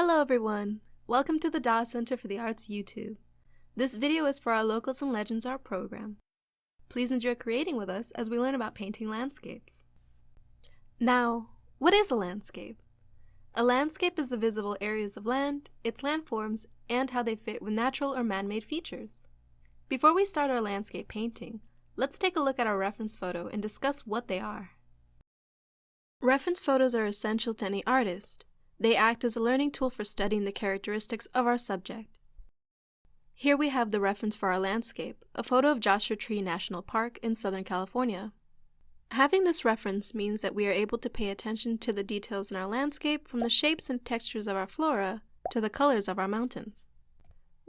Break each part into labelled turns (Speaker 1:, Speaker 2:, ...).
Speaker 1: Hello everyone! Welcome to the dA's Center for the Arts YouTube. This video is for our Locals and Legends art program. Please enjoy creating with us as we learn about painting landscapes. Now, what is a landscape? A landscape is the visible areas of land, its landforms, and how they fit with natural or man-made features. Before we start our landscape painting, let's take a look at our reference photo and discuss what they are. Reference photos are essential to any artist. They act as a learning tool for studying the characteristics of our subject. Here we have the reference for our landscape, a photo of Joshua Tree National Park in Southern California. Having this reference means that we are able to pay attention to the details in our landscape, from the shapes and textures of our flora to the colors of our mountains.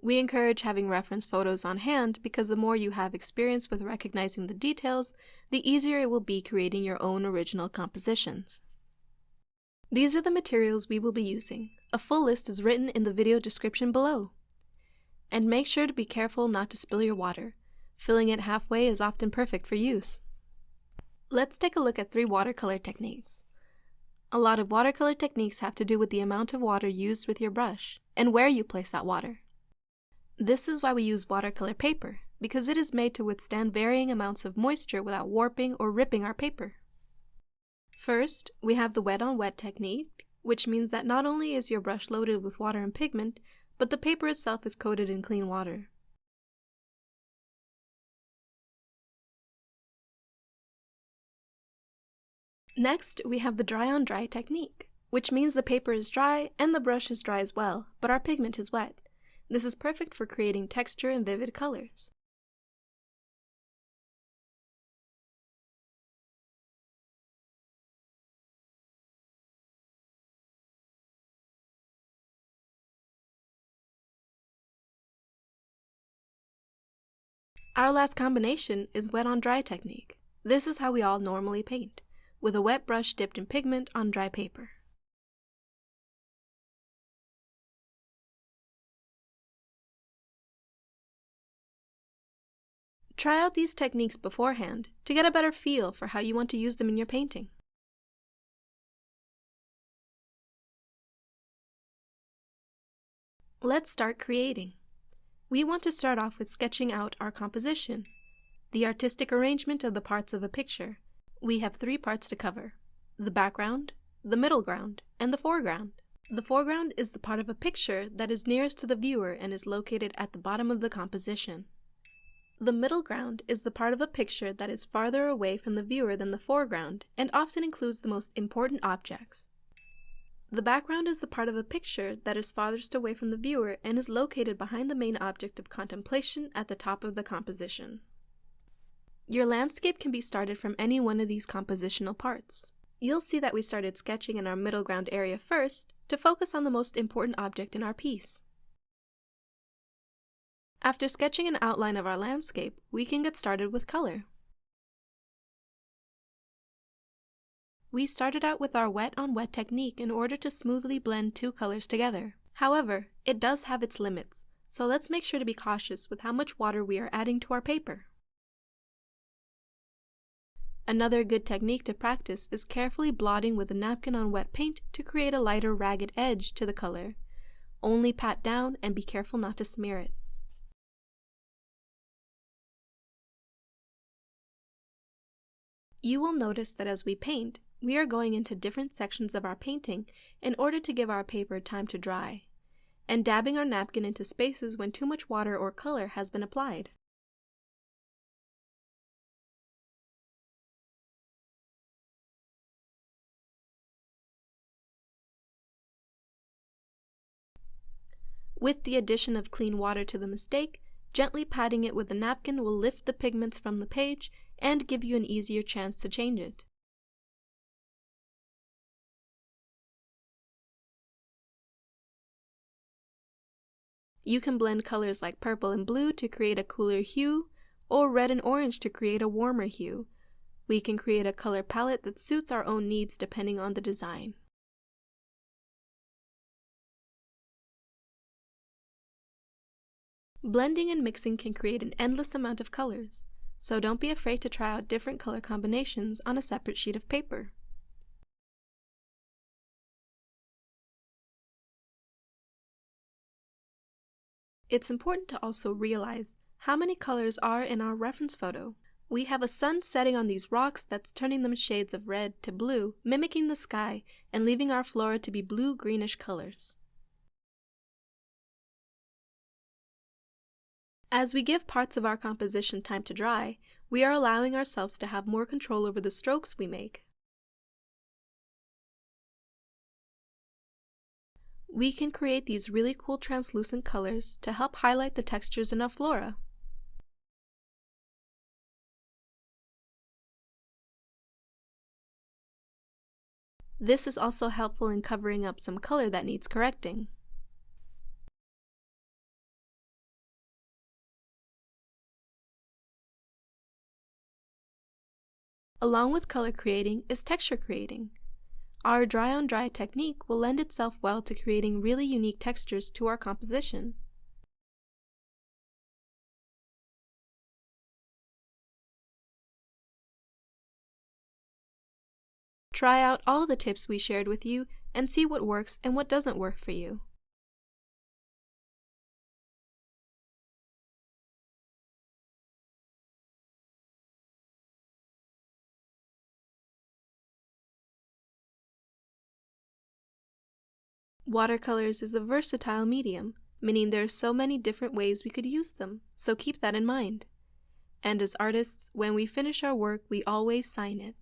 Speaker 1: We encourage having reference photos on hand because the more you have experience with recognizing the details, the easier it will be creating your own original compositions. These are the materials we will be using. A full list is written in the video description below. And make sure to be careful not to spill your water. Filling it halfway is often perfect for use. Let's take a look at 3 watercolor techniques. A lot of watercolor techniques have to do with the amount of water used with your brush and where you place that water. This is why we use watercolor paper, because it is made to withstand varying amounts of moisture without warping or ripping our paper. First, we have the wet-on-wet technique, which means that not only is your brush loaded with water and pigment, but the paper itself is coated in clean water. Next, we have the dry-on-dry technique, which means the paper is dry and the brush is dry as well, but our pigment is wet. This is perfect for creating texture and vivid colors. Our last combination is wet-on-dry technique. This is how we all normally paint, with a wet brush dipped in pigment on dry paper. Try out these techniques beforehand to get a better feel for how you want to use them in your painting. Let's start creating. We want to start off with sketching out our composition, the artistic arrangement of the parts of a picture. We have 3 parts to cover: the background, the middle ground, and the foreground. The foreground is the part of a picture that is nearest to the viewer and is located at the bottom of the composition. The middle ground is the part of a picture that is farther away from the viewer than the foreground and often includes the most important objects. The background is the part of a picture that is farthest away from the viewer and is located behind the main object of contemplation at the top of the composition. Your landscape can be started from any one of these compositional parts. You'll see that we started sketching in our middle ground area first to focus on the most important object in our piece. After sketching an outline of our landscape, we can get started with color. We started out with our wet-on-wet technique in order to smoothly blend 2 colors together. However, it does have its limits, so let's make sure to be cautious with how much water we are adding to our paper. Another good technique to practice is carefully blotting with a napkin on wet paint to create a lighter, ragged edge to the color. Only pat down and be careful not to smear it. You will notice that as we paint, we are going into different sections of our painting in order to give our paper time to dry, and dabbing our napkin into spaces when too much water or color has been applied. With the addition of clean water to the mistake, gently patting it with a napkin will lift the pigments from the page and give you an easier chance to change it. You can blend colors like purple and blue to create a cooler hue, or red and orange to create a warmer hue. We can create a color palette that suits our own needs depending on the design. Blending and mixing can create an endless amount of colors, so don't be afraid to try out different color combinations on a separate sheet of paper. It's important to also realize how many colors are in our reference photo. We have a sun setting on these rocks that's turning them shades of red to blue, mimicking the sky and leaving our flora to be blue-greenish colors. As we give parts of our composition time to dry, we are allowing ourselves to have more control over the strokes we make. We can create these really cool translucent colors to help highlight the textures in our flora. This is also helpful in covering up some color that needs correcting. Along with color creating is texture creating. Our dry-on-dry technique will lend itself well to creating really unique textures to our composition. Try out all the tips we shared with you and see what works and what doesn't work for you. Watercolors is a versatile medium, meaning there are so many different ways we could use them, so keep that in mind. And as artists, when we finish our work, we always sign it.